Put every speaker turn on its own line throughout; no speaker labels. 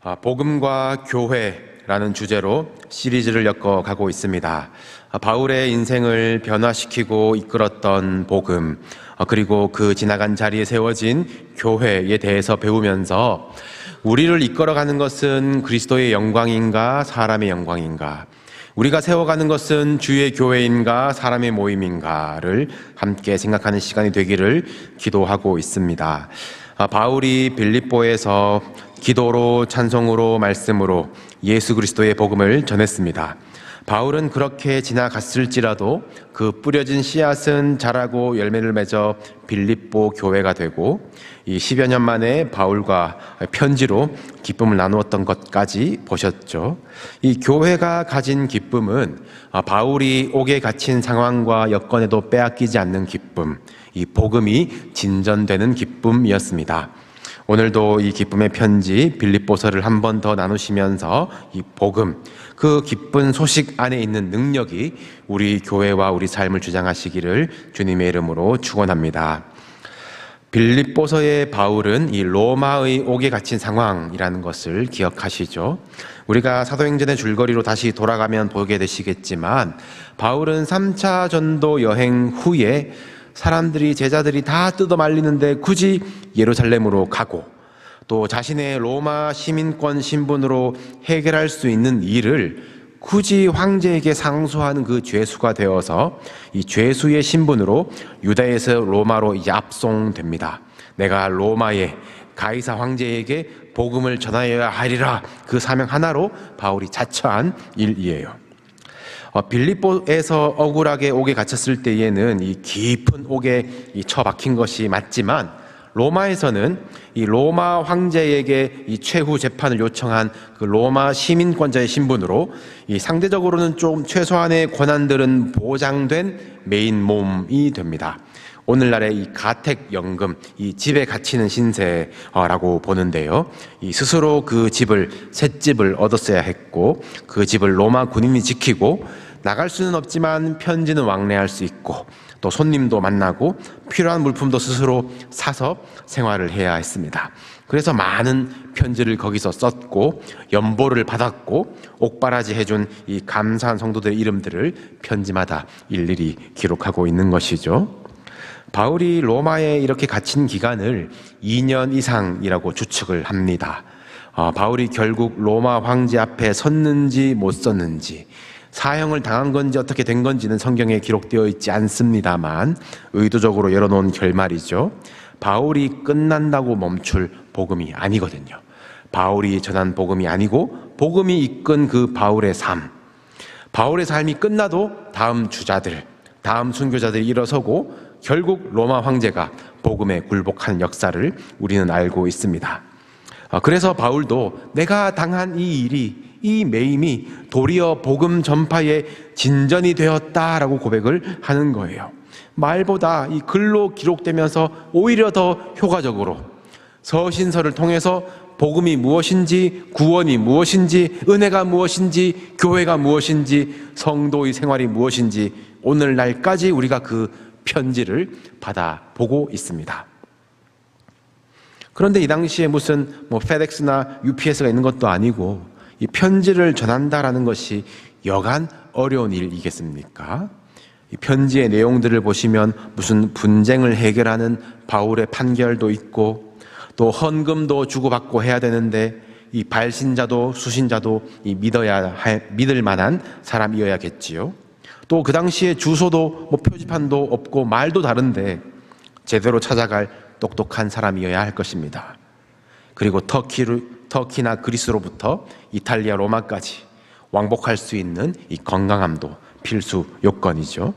복음과 교회라는 주제로 시리즈를 엮어가고 있습니다. 바울의 인생을 변화시키고 이끌었던 복음, 그리고 그 지나간 자리에 세워진 교회에 대해서 배우면서 우리를 이끌어가는 것은 그리스도의 영광인가 사람의 영광인가, 우리가 세워가는 것은 주의 교회인가 사람의 모임인가를 함께 생각하는 시간이 되기를 기도하고 있습니다. 바울이 빌립보에서 기도로, 찬송으로, 말씀으로 예수 그리스도의 복음을 전했습니다. 바울은 그렇게 지나갔을지라도 그 뿌려진 씨앗은 자라고 열매를 맺어 빌립보 교회가 되고, 이 10여 년 만에 바울과 편지로 기쁨을 나누었던 것까지 보셨죠. 이 교회가 가진 기쁨은 바울이 옥에 갇힌 상황과 여건에도 빼앗기지 않는 기쁨, 이 복음이 진전되는 기쁨이었습니다. 오늘도 이 기쁨의 편지 빌립보서를 한 번 더 나누시면서 이 복음, 그 기쁜 소식 안에 있는 능력이 우리 교회와 우리 삶을 주장하시기를 주님의 이름으로 축원합니다. 빌립보서의 바울은 이 로마의 옥에 갇힌 상황이라는 것을 기억하시죠. 우리가 사도행전의 줄거리로 다시 돌아가면 보게 되시겠지만, 바울은 3차 전도 여행 후에 사람들이, 제자들이 다 뜯어 말리는데 굳이 예루살렘으로 가고, 또 자신의 로마 시민권 신분으로 해결할 수 있는 일을 굳이 황제에게 상소하는 그 죄수가 되어서 이 죄수의 신분으로 유다에서 로마로 이제 압송됩니다. 내가 로마의 가이사 황제에게 복음을 전하여야 하리라, 그 사명 하나로 바울이 자처한 일이에요. 빌립보에서 억울하게 옥에 갇혔을 때에는 이 깊은 옥에 처박힌 것이 맞지만, 로마에서는 이 로마 황제에게 이 최후 재판을 요청한 그 로마 시민권자의 신분으로 이 상대적으로는 좀 최소한의 권한들은 보장된 메인 몸이 됩니다. 오늘날의 이 가택연금, 이 집에 갇히는 신세라고 보는데요. 이 스스로 그 집을, 셋집을 얻었어야 했고, 그 집을 로마 군인이 지키고, 나갈 수는 없지만 편지는 왕래할 수 있고, 또 손님도 만나고 필요한 물품도 스스로 사서 생활을 해야 했습니다. 그래서 많은 편지를 거기서 썼고, 연보를 받았고, 옥바라지 해준 이 감사한 성도들의 이름들을 편지마다 일일이 기록하고 있는 것이죠. 바울이 로마에 이렇게 갇힌 기간을 2년 이상이라고 추측을 합니다. 바울이 결국 로마 황제 앞에 섰는지 못 섰는지, 사형을 당한 건지 어떻게 된 건지는 성경에 기록되어 있지 않습니다만 의도적으로 열어놓은 결말이죠. 바울이 끝난다고 멈출 복음이 아니거든요. 바울이 전한 복음이 아니고 복음이 이끈 그 바울의 삶, 바울의 삶이 끝나도 다음 주자들, 다음 순교자들이 일어서고 결국 로마 황제가 복음에 굴복하는 역사를 우리는 알고 있습니다. 그래서 바울도 내가 당한 이 일이, 이 매임이 도리어 복음 전파의 진전이 되었다라고 고백을 하는 거예요. 말보다 이 글로 기록되면서 오히려 더 효과적으로 서신서를 통해서 복음이 무엇인지, 구원이 무엇인지, 은혜가 무엇인지, 교회가 무엇인지, 성도의 생활이 무엇인지 오늘날까지 우리가 그 편지를 받아보고 있습니다. 그런데 이 당시에 무슨 페덱스나 UPS가 있는 것도 아니고 이 편지를 전한다라는 것이 여간 어려운 일이겠습니까? 이 편지의 내용들을 보시면 무슨 분쟁을 해결하는 바울의 판결도 있고, 또 헌금도 주고받고 해야 되는데 이 발신자도 수신자도 이 믿을 만한 사람이어야겠지요. 또 그 당시에 주소도 표지판도 없고 말도 다른데 제대로 찾아갈 똑똑한 사람이어야 할 것입니다. 그리고 터키나 그리스로부터 이탈리아, 로마까지 왕복할 수 있는 이 건강함도 필수 요건이죠.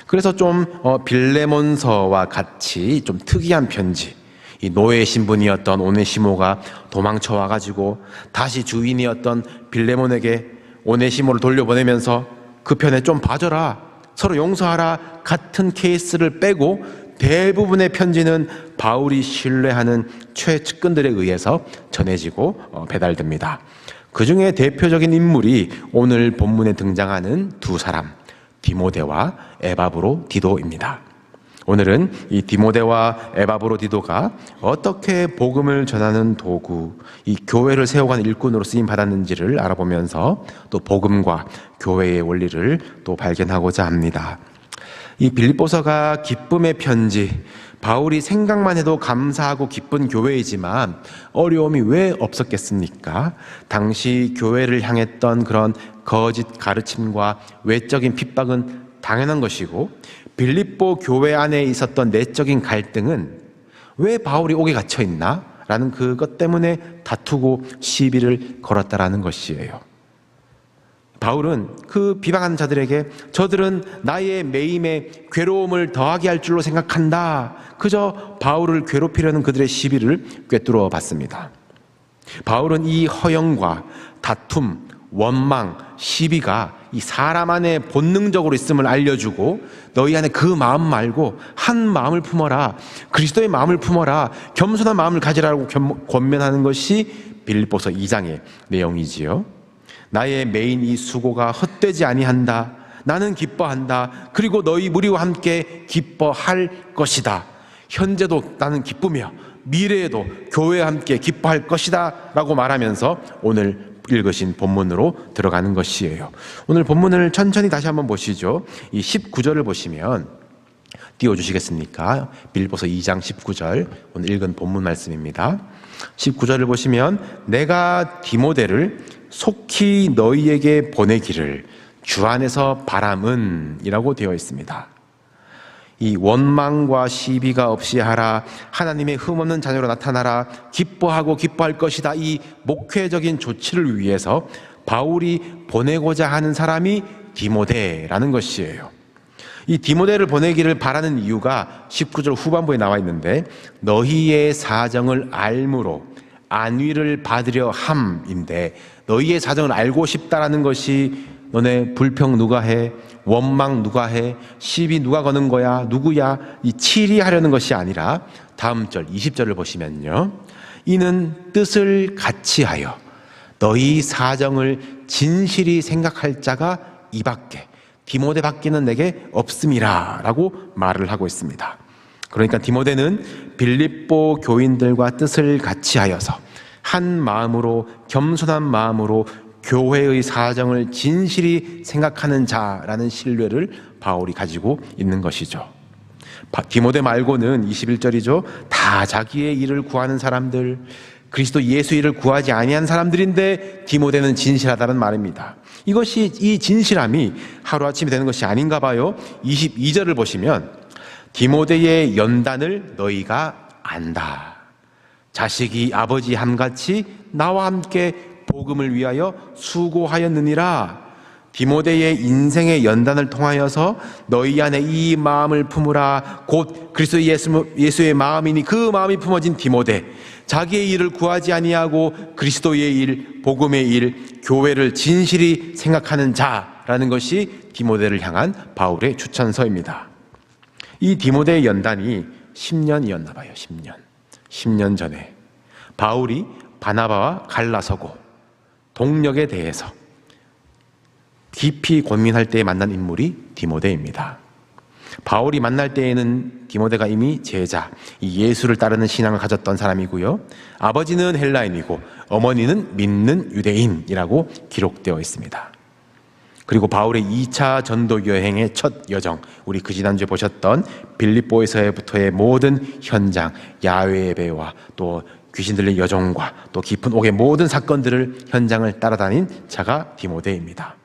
그래서 좀 빌레몬서와 같이 좀 특이한 편지, 이 노예 신분이었던 오네시모가 도망쳐 와가지고 다시 주인이었던 빌레몬에게 오네시모를 돌려보내면서 그 편에 좀 봐줘라, 서로 용서하라 같은 케이스를 빼고 대부분의 편지는 바울이 신뢰하는 최측근들에 의해서 전해지고 배달됩니다. 그 중에 대표적인 인물이 오늘 본문에 등장하는 두 사람, 디모데와 에바브로 디도입니다. 오늘은 이 디모데와 에바브로디도가 어떻게 복음을 전하는 도구, 이 교회를 세워가는 일꾼으로 쓰임 받았는지를 알아보면서 또 복음과 교회의 원리를 또 발견하고자 합니다. 이 빌립보서가 기쁨의 편지, 바울이 생각만 해도 감사하고 기쁜 교회이지만 어려움이 왜 없었겠습니까? 당시 교회를 향했던 그런 거짓 가르침과 외적인 핍박은 당연한 것이고, 빌립보 교회 안에 있었던 내적인 갈등은 왜 바울이 옥에 갇혀 있나? 라는 그것 때문에 다투고 시비를 걸었다라는 것이에요. 바울은 그 비방하는 자들에게 저들은 나의 매임에 괴로움을 더하게 할 줄로 생각한다. 그저 바울을 괴롭히려는 그들의 시비를 꿰뚫어 봤습니다. 바울은 이 허영과 다툼, 원망, 시비가 이 사람 안에 본능적으로 있음을 알려주고 너희 안에 그 마음 말고 한 마음을 품어라. 그리스도의 마음을 품어라. 겸손한 마음을 가지라고 권면하는 것이 빌립보서 2장의 내용이지요. 나의 매인 이 수고가 헛되지 아니한다. 나는 기뻐한다. 그리고 너희 무리와 함께 기뻐할 것이다. 현재도 나는 기쁘며 미래에도 교회와 함께 기뻐할 것이다 라고 말하면서 오늘 읽으신 본문으로 들어가는 것이에요. 오늘 본문을 천천히 다시 한번 보시죠. 이 19절을 보시면 띄워주시겠습니까? 빌립보서 2장 19절 오늘 읽은 본문 말씀입니다. 19절을 보시면 내가 디모데를 속히 너희에게 보내기를 주 안에서 바람은 이라고 되어 있습니다. 이 원망과 시비가 없이 하라, 하나님의 흠없는 자녀로 나타나라, 기뻐하고 기뻐할 것이다. 이 목회적인 조치를 위해서 바울이 보내고자 하는 사람이 디모데라는 것이에요. 이 디모데를 보내기를 바라는 이유가 19절 후반부에 나와 있는데 너희의 사정을 알므로 안위를 받으려 함인데, 너희의 사정을 알고 싶다라는 것이 너네 불평 누가 해? 원망 누가 해? 시비 누가 거는 거야? 누구야? 이 치리하려는 것이 아니라 다음 절 20절을 보시면요. 이는 뜻을 같이 하여 너희 사정을 진실이 생각할 자가 이밖에 디모데 밖에는 내게 없음이라 라고 말을 하고 있습니다. 그러니까 디모데는 빌립보 교인들과 뜻을 같이 하여서 한 마음으로 겸손한 마음으로 교회의 사정을 진실이 생각하는 자라는 신뢰를 바울이 가지고 있는 것이죠. 디모데 말고는 21절이죠. 다 자기의 일을 구하는 사람들, 그리스도 예수 일을 구하지 아니한 사람들인데 디모데는 진실하다는 말입니다. 이것이 이 진실함이 하루아침에 되는 것이 아닌가 봐요. 22절을 보시면 디모데의 연단을 너희가 안다. 자식이 아버지 함같이 나와 함께 복음을 위하여 수고하였느니라. 디모데의 인생의 연단을 통하여서 너희 안에 이 마음을 품으라. 곧 그리스도 예수의 마음이니 그 마음이 품어진 디모데, 자기의 일을 구하지 아니하고 그리스도의 일, 복음의 일, 교회를 진실히 생각하는 자라는 것이 디모데를 향한 바울의 추천서입니다. 이 디모데의 연단이 10년이었나 봐요. 10년 전에 바울이 바나바와 갈라서고 동력에 대해서 깊이 고민할 때 만난 인물이 디모데입니다. 바울이 만날 때에는 디모데가 이미 제자, 이 예수를 따르는 신앙을 가졌던 사람이고요. 아버지는 헬라인이고 어머니는 믿는 유대인이라고 기록되어 있습니다. 그리고 바울의 2차 전도 여행의 첫 여정, 우리 그 지난주에 보셨던 빌립보에서부터의 모든 현장, 야외 예배와 또 귀신 들린 여종과 또 깊은 옥의 모든 사건들을 현장을 따라다닌 자가 디모데입니다.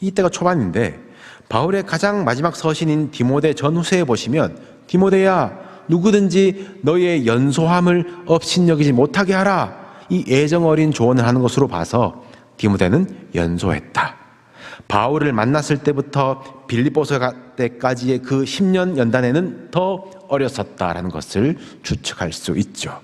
이때가 초반인데 바울의 가장 마지막 서신인 디모데 전후서에 보시면 디모데야, 누구든지 너의 연소함을 업신여기지 못하게 하라, 이 애정 어린 조언을 하는 것으로 봐서 디모데는 연소했다. 바울을 만났을 때부터 빌립보서 때까지의 그 10년 연단에는 더 어렸었다라는 것을 추측할 수 있죠.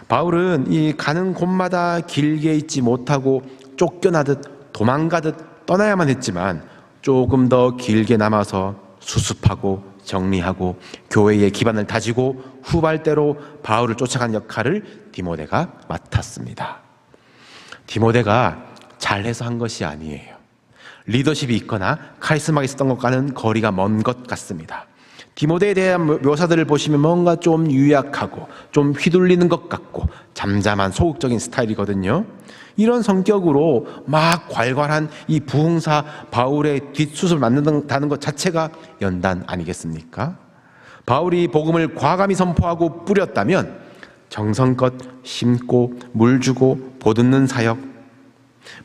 바울은 이 가는 곳마다 길게 있지 못하고 쫓겨나듯 도망가듯 떠나야만 했지만 조금 더 길게 남아서 수습하고 정리하고 교회의 기반을 다지고 후발대로 바울을 쫓아간 역할을 디모데가 맡았습니다. 디모데가 잘해서 한 것이 아니에요. 리더십이 있거나 카리스마가 있었던 것과는 거리가 먼 것 같습니다. 디모데에 대한 묘사들을 보시면 뭔가 좀 유약하고 좀 휘둘리는 것 같고 잠잠한 소극적인 스타일이거든요. 이런 성격으로 막 괄괄한 이 부흥사 바울의 뒷수습을 만든다는 것 자체가 연단 아니겠습니까? 바울이 복음을 과감히 선포하고 뿌렸다면 정성껏 심고 물 주고 보듬는 사역,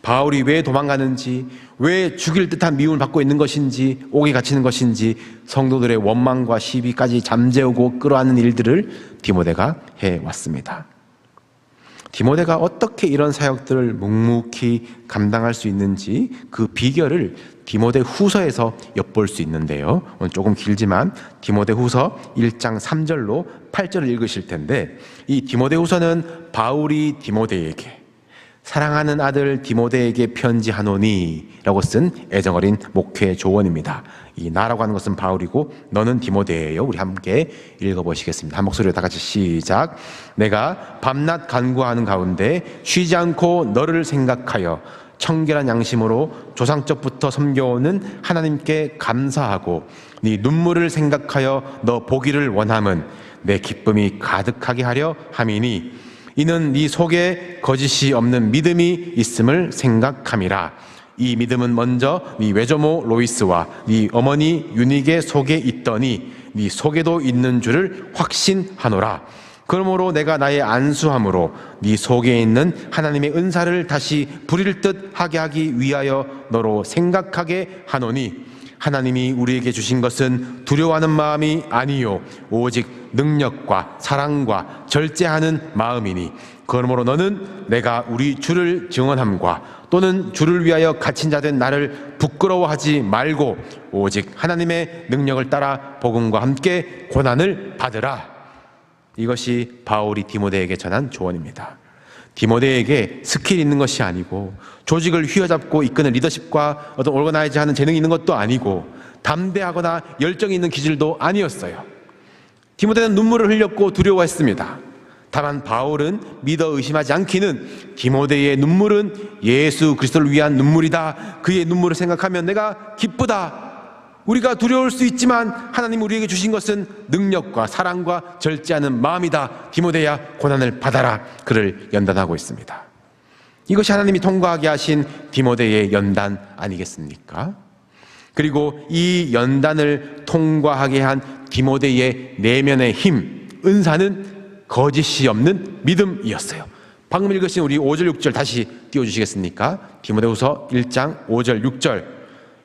바울이 왜 도망가는지, 왜 죽일 듯한 미움을 받고 있는 것인지, 옥에 갇히는 것인지, 성도들의 원망과 시비까지 잠재우고 끌어안는 일들을 디모데가 해왔습니다. 디모데가 어떻게 이런 사역들을 묵묵히 감당할 수 있는지 그 비결을 디모데 후서에서 엿볼 수 있는데요. 오늘 조금 길지만 디모데 후서 1장 3절로 8절을 읽으실 텐데, 이 디모데 후서는 바울이 디모데에게 사랑하는 아들 디모데에게 편지하노니 라고 쓴 애정어린 목회 조언입니다. 이 나라고 하는 것은 바울이고 너는 디모데예요. 우리 함께 읽어보시겠습니다. 한 목소리로 다 같이 시작. 내가 밤낮 간구하는 가운데 쉬지 않고 너를 생각하여 청결한 양심으로 조상적부터 섬겨오는 하나님께 감사하고 네 눈물을 생각하여 너 보기를 원함은 내 기쁨이 가득하게 하려 함이니 이는 네 속에 거짓이 없는 믿음이 있음을 생각함이라. 이 믿음은 먼저 네 외조모 로이스와 네 어머니 유닉의 속에 있더니 네 속에도 있는 줄을 확신하노라. 그러므로 내가 나의 안수함으로 네 속에 있는 하나님의 은사를 다시 부릴 듯 하게 하기 위하여 너로 생각하게 하노니 하나님이 우리에게 주신 것은 두려워하는 마음이 아니요 오직 능력과 사랑과 절제하는 마음이니 그러므로 너는 내가 우리 주를 증언함과 또는 주를 위하여 갇힌 자 된 나를 부끄러워하지 말고 오직 하나님의 능력을 따라 복음과 함께 고난을 받으라. 이것이 바울이 디모데에게 전한 조언입니다. 디모데에게 스킬이 있는 것이 아니고 조직을 휘어잡고 이끄는 리더십과 어떤 오르가나이즈하는 재능이 있는 것도 아니고 담대하거나 열정이 있는 기질도 아니었어요. 디모데는 눈물을 흘렸고 두려워했습니다. 다만 바울은 믿어 의심하지 않기는 디모데의 눈물은 예수 그리스도를 위한 눈물이다. 그의 눈물을 생각하면 내가 기쁘다. 우리가 두려울 수 있지만 하나님 우리에게 주신 것은 능력과 사랑과 절제하는 마음이다. 디모데야 고난을 받아라. 그를 연단하고 있습니다. 이것이 하나님이 통과하게 하신 디모데의 연단 아니겠습니까? 그리고 이 연단을 통과하게 한 디모데의 내면의 힘, 은사는 거짓이 없는 믿음이었어요. 방금 읽으신 우리 5절 6절 다시 띄워주시겠습니까? 디모데후서 1장 5절 6절.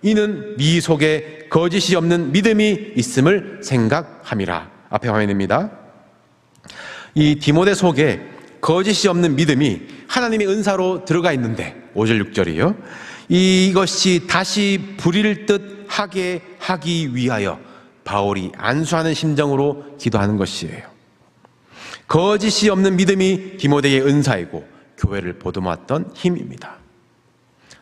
이는 네 속에 거짓이 없는 믿음이 있음을 생각함이라. 앞에 화면입니다. 이 디모데 속에 거짓이 없는 믿음이 하나님의 은사로 들어가 있는데 5절 6절이요. 이것이 다시 부릴 듯 하게 하기 위하여 바울이 안수하는 심정으로 기도하는 것이에요. 거짓이 없는 믿음이 디모데의 은사이고 교회를 보듬었던 힘입니다.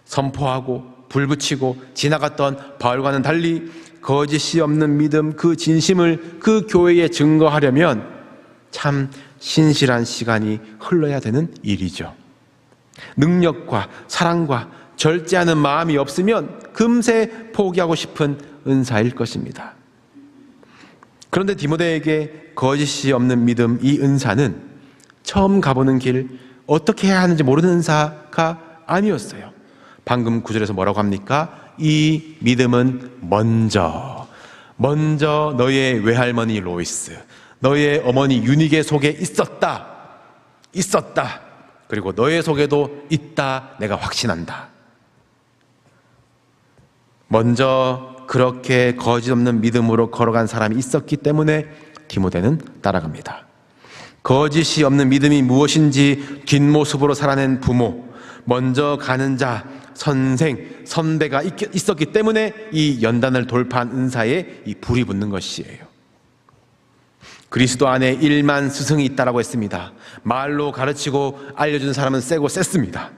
선포하고 불붙이고 지나갔던 바울과는 달리 거짓이 없는 믿음, 그 진심을 그 교회에 증거하려면 참 신실한 시간이 흘러야 되는 일이죠. 능력과 사랑과 절제하는 마음이 없으면 금세 포기하고 싶은 은사일 것입니다. 그런데 디모데에게 거짓이 없는 믿음, 이 은사는 처음 가보는 길, 어떻게 해야 하는지 모르는 은사가 아니었어요. 방금 9절에서 뭐라고 합니까? 이 믿음은 먼저 너의 외할머니 로이스, 너의 어머니 유닉의 속에 있었다. 그리고 너의 속에도 있다. 내가 확신한다. 먼저 그렇게 거짓 없는 믿음으로 걸어간 사람이 있었기 때문에 디모데는 따라갑니다. 거짓이 없는 믿음이 무엇인지 뒷모습으로 살아낸 부모, 먼저 가는 자, 선생, 선배가 있었기 때문에 이 연단을 돌파한 은사에 이 불이 붙는 것이에요. 그리스도 안에 1만 스승이 있다라고 했습니다. 말로 가르치고 알려준 사람은 세고 셌습니다.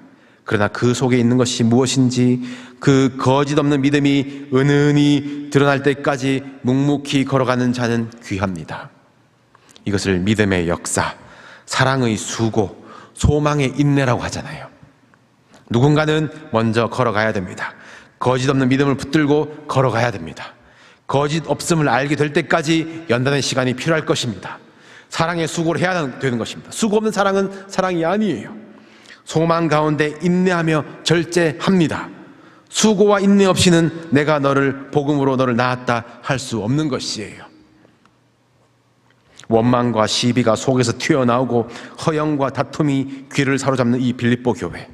그러나 그 속에 있는 것이 무엇인지 그 거짓 없는 믿음이 은은히 드러날 때까지 묵묵히 걸어가는 자는 귀합니다. 이것을 믿음의 역사, 사랑의 수고, 소망의 인내라고 하잖아요. 누군가는 먼저 걸어가야 됩니다. 거짓 없는 믿음을 붙들고 걸어가야 됩니다. 거짓 없음을 알게 될 때까지 연단의 시간이 필요할 것입니다. 사랑의 수고를 해야 되는 것입니다. 수고 없는 사랑은 사랑이 아니에요. 소망 가운데 인내하며 절제합니다. 수고와 인내 없이는 내가 너를 복음으로 너를 낳았다 할 수 없는 것이에요. 원망과 시비가 속에서 튀어나오고 허영과 다툼이 귀를 사로잡는 이 빌립보 교회,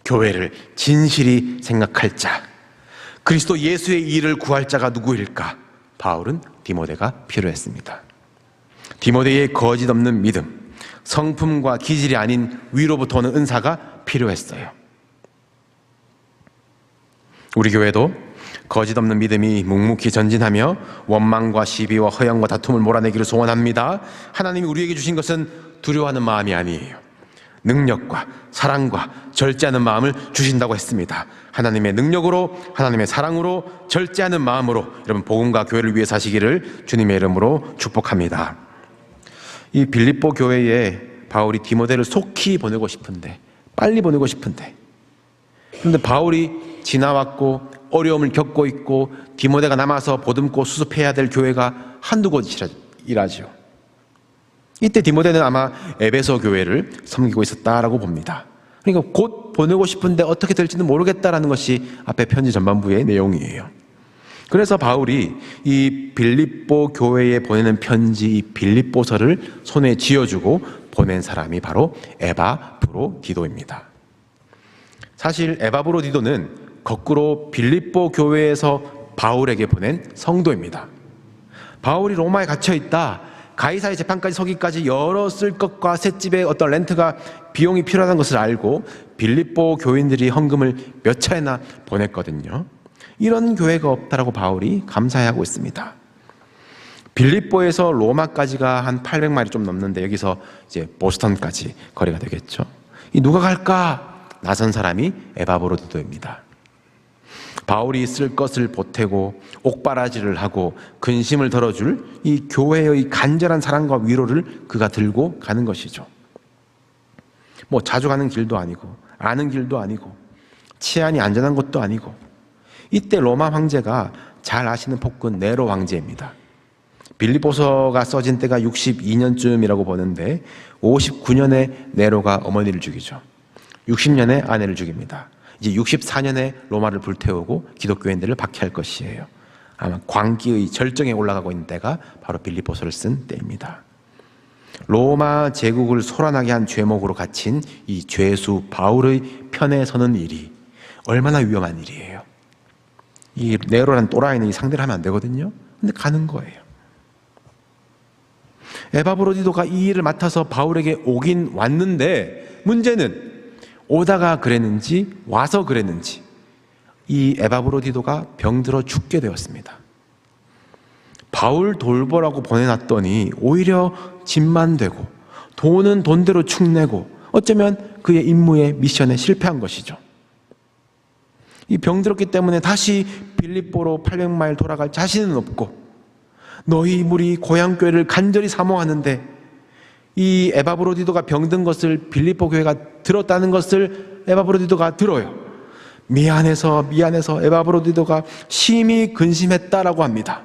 교회를 진실이 생각할 자, 그리스도 예수의 일을 구할 자가 누구일까? 바울은 디모데가 필요했습니다. 디모데의 거짓 없는 믿음, 성품과 기질이 아닌 위로부터 오는 은사가 필요했어요. 우리 교회도 거짓 없는 믿음이 묵묵히 전진하며 원망과 시비와 허영과 다툼을 몰아내기를 소원합니다. 하나님이 우리에게 주신 것은 두려워하는 마음이 아니에요. 능력과 사랑과 절제하는 마음을 주신다고 했습니다. 하나님의 능력으로, 하나님의 사랑으로, 절제하는 마음으로 여러분 복음과 교회를 위해 사시기를 주님의 이름으로 축복합니다. 이 빌립보 교회에 바울이 디모데를 속히 보내고 싶은데, 빨리 보내고 싶은데, 그런데 바울이 지나왔고 어려움을 겪고 있고 디모데가 남아서 보듬고 수습해야 될 교회가 한두 곳이라죠. 이때 디모데는 아마 에베소 교회를 섬기고 있었다라고 봅니다. 그러니까 곧 보내고 싶은데 어떻게 될지는 모르겠다라는 것이 앞에 편지 전반부의 내용이에요. 그래서 바울이 이 빌립보 교회에 보내는 편지, 이 빌립보서를 손에 쥐어주고 보낸 사람이 바로 에바브로디도입니다. 사실 에바브로디도는 거꾸로 빌립보 교회에서 바울에게 보낸 성도입니다. 바울이 로마에 갇혀있다, 가이사의 재판까지 서기까지 여러 쓸 것과 셋집의 어떤 렌트가 비용이 필요하다는 것을 알고 빌립보 교인들이 헌금을 몇 차례나 보냈거든요. 이런 교회가 없다라고 바울이 감사해하고 있습니다. 빌립보에서 로마까지가 한 800마일이 좀 넘는데 여기서 이제 보스턴까지 거리가 되겠죠. 이 누가 갈까? 나선 사람이 에바브로디도입니다. 바울이 쓸 것을 보태고 옥바라지를 하고 근심을 덜어줄 이 교회의 간절한 사랑과 위로를 그가 들고 가는 것이죠. 뭐 자주 가는 길도 아니고 아는 길도 아니고 치안이 안전한 것도 아니고, 이때 로마 황제가 잘 아시는 폭군 네로 황제입니다. 빌립보서가 써진 때가 62년쯤이라고 보는데 59년에 네로가 어머니를 죽이죠. 60년에 아내를 죽입니다. 이제 64년에 로마를 불태우고 기독교인들을 박해할 것이에요. 아마 광기의 절정에 올라가고 있는 때가 바로 빌립보서를 쓴 때입니다. 로마 제국을 소란하게 한 죄목으로 갇힌 이 죄수 바울의 편에 서는 일이 얼마나 위험한 일이에요. 이 네로라는 또라이는 이 상대를 하면 안 되거든요. 근데 가는 거예요. 에바브로디도가 이 일을 맡아서 바울에게 오긴 왔는데 문제는 오다가 그랬는지 와서 그랬는지 이 에바브로디도가 병들어 죽게 되었습니다. 바울 돌보라고 보내놨더니 오히려 짐만 되고 돈은 돈대로 축내고 어쩌면 그의 임무에 미션에 실패한 것이죠. 이 병들었기 때문에 다시 빌립보로 800마일 돌아갈 자신은 없고 너희 무리 고향교회를 간절히 사모하는데 이 에바브로디도가 병든 것을 빌립보 교회가 들었다는 것을 에바브로디도가 들어요. 미안해서 에바브로디도가 심히 근심했다라고 합니다.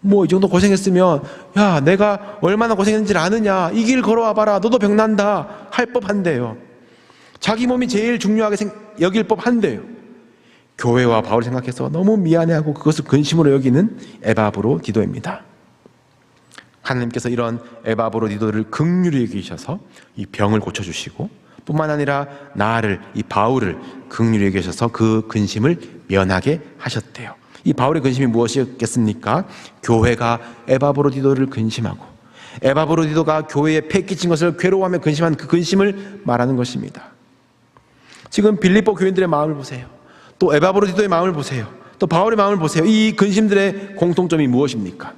뭐 이 정도 고생했으면 야 내가 얼마나 고생했는지를 아느냐, 이 길 걸어와 봐라, 너도 병난다 할 법한데요. 자기 몸이 제일 중요하게 여길 법한데요. 교회와 바울을 생각해서 너무 미안해하고 그것을 근심으로 여기는 에바브로디도입니다. 하나님께서 이런 에바브로디도를 긍휼히 여기셔서 이 병을 고쳐주시고 뿐만 아니라 나를, 이 바울을 긍휼히 여기셔서 그 근심을 면하게 하셨대요. 이 바울의 근심이 무엇이었겠습니까? 교회가 에바브로디도를 근심하고 에바브로디도가 교회에 패 끼친 것을 괴로워하며 근심한 그 근심을 말하는 것입니다. 지금 빌립보 교인들의 마음을 보세요. 또 에바브로디도의 마음을 보세요. 또 바울의 마음을 보세요. 이 근심들의 공통점이 무엇입니까?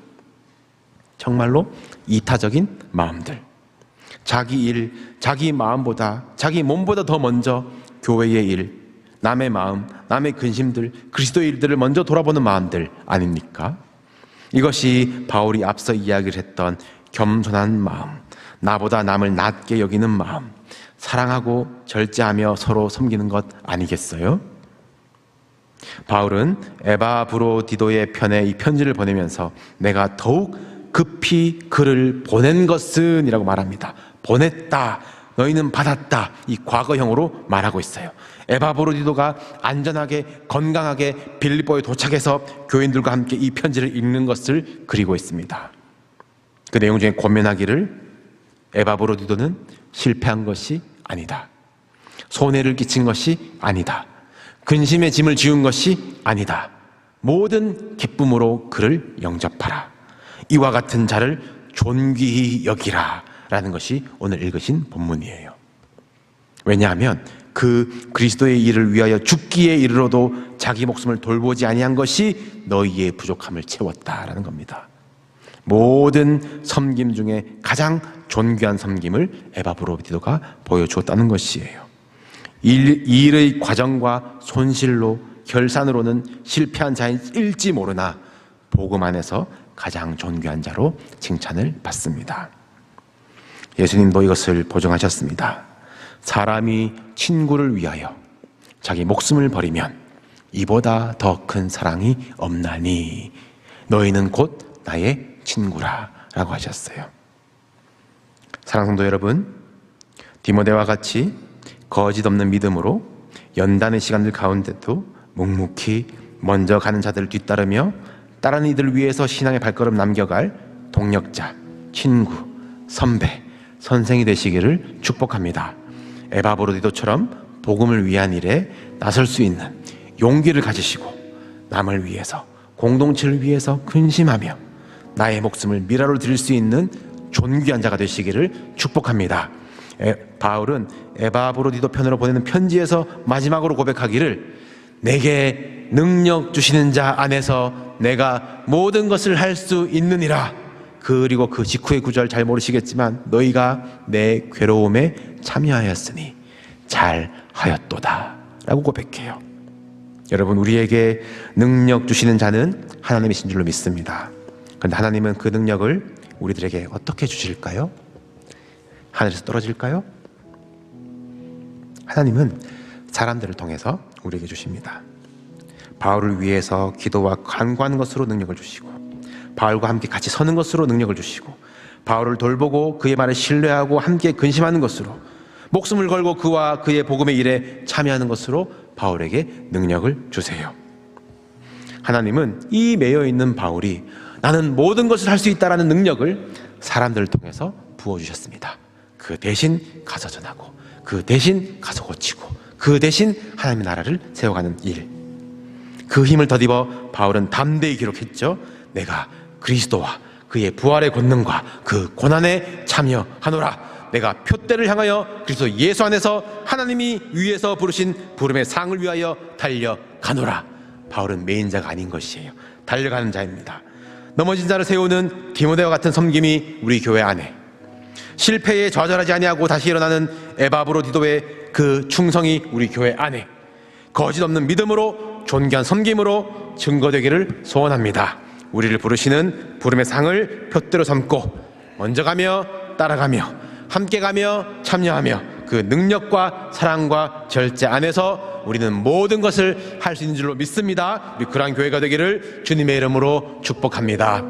정말로 이타적인 마음들, 자기 일, 자기 마음보다, 자기 몸보다 더 먼저 교회의 일, 남의 마음, 남의 근심들, 그리스도의 일들을 먼저 돌아보는 마음들 아닙니까? 이것이 바울이 앞서 이야기를 했던 겸손한 마음, 나보다 남을 낮게 여기는 마음, 사랑하고 절제하며 서로 섬기는 것 아니겠어요? 바울은 에바브로디도의 편에 이 편지를 보내면서 내가 더욱 급히 그를 보낸 것은 이라고 말합니다. 보냈다, 너희는 받았다, 이 과거형으로 말하고 있어요. 에바브로디도가 안전하게 건강하게 빌립보에 도착해서 교인들과 함께 이 편지를 읽는 것을 그리고 있습니다. 그 내용 중에 권면하기를 에바브로디도는 실패한 것이 아니다, 손해를 끼친 것이 아니다, 근심의 짐을 지운 것이 아니다, 모든 기쁨으로 그를 영접하라, 이와 같은 자를 존귀히 여기라 라는 것이 오늘 읽으신 본문이에요. 왜냐하면 그 그리스도의 일을 위하여 죽기에 이르러도 자기 목숨을 돌보지 아니한 것이 너희의 부족함을 채웠다라는 겁니다. 모든 섬김 중에 가장 존귀한 섬김을 에바브로디도가 보여주었다는 것이에요. 일의 과정과 손실로 결산으로는 실패한 자일지 모르나 복음 안에서 가장 존귀한 자로 칭찬을 받습니다. 예수님도 이것을 보증하셨습니다. 사람이 친구를 위하여 자기 목숨을 버리면 이보다 더 큰 사랑이 없나니 너희는 곧 나의 친구라 라고 하셨어요. 사랑하는 성도 여러분, 디모데와 같이 거짓 없는 믿음으로 연단의 시간들 가운데도 묵묵히 먼저 가는 자들을 뒤따르며 다른 이들을 위해서 신앙의 발걸음 남겨갈 동력자, 친구, 선배, 선생이 되시기를 축복합니다. 에바브로디도처럼 복음을 위한 일에 나설 수 있는 용기를 가지시고 남을 위해서, 공동체를 위해서 근심하며 나의 목숨을 미라로 드릴 수 있는 존귀한 자가 되시기를 축복합니다. 바울은 에바브로디도 편으로 보내는 편지에서 마지막으로 고백하기를 내게 능력 주시는 자 안에서 내가 모든 것을 할 수 있느니라. 그리고 그 직후의 구절 잘 모르시겠지만 너희가 내 괴로움에 참여하였으니 잘하였도다 라고 고백해요. 여러분, 우리에게 능력 주시는 자는 하나님이신 줄로 믿습니다. 그런데 하나님은 그 능력을 우리들에게 어떻게 주실까요? 하늘에서 떨어질까요? 하나님은 사람들을 통해서 우리에게 주십니다. 바울을 위해서 기도와 간구하는 것으로 능력을 주시고, 바울과 함께 같이 서는 것으로 능력을 주시고, 바울을 돌보고 그의 말을 신뢰하고 함께 근심하는 것으로, 목숨을 걸고 그와 그의 복음의 일에 참여하는 것으로 바울에게 능력을 주세요. 하나님은 이 매여있는 바울이 나는 모든 것을 할 수 있다라는 능력을 사람들을 통해서 부어주셨습니다. 그 대신 가서 전하고, 그 대신 가서 고치고, 그 대신 하나님의 나라를 세워가는 일, 그 힘을 덧입어 바울은 담대히 기록했죠. 내가 그리스도와 그의 부활의 권능과 그 고난에 참여하노라. 내가 표대를 향하여 그리스도 예수 안에서 하나님이 위에서 부르신 부름의 상을 위하여 달려가노라. 바울은 메인자가 아닌 것이에요. 달려가는 자입니다. 넘어진 자를 세우는 디모데와 같은 섬김이 우리 교회 안에, 실패에 좌절하지 아니하고 다시 일어나는 에바브로디도의 그 충성이 우리 교회 안에 거짓 없는 믿음으로 존귀한 섬김으로 증거되기를 소원합니다. 우리를 부르시는 부름의 상을 표대로 삼고 먼저 가며 따라가며 함께 가며 참여하며 그 능력과 사랑과 절제 안에서 우리는 모든 것을 할 수 있는 줄로 믿습니다. 우리 그러한 교회가 되기를 주님의 이름으로 축복합니다.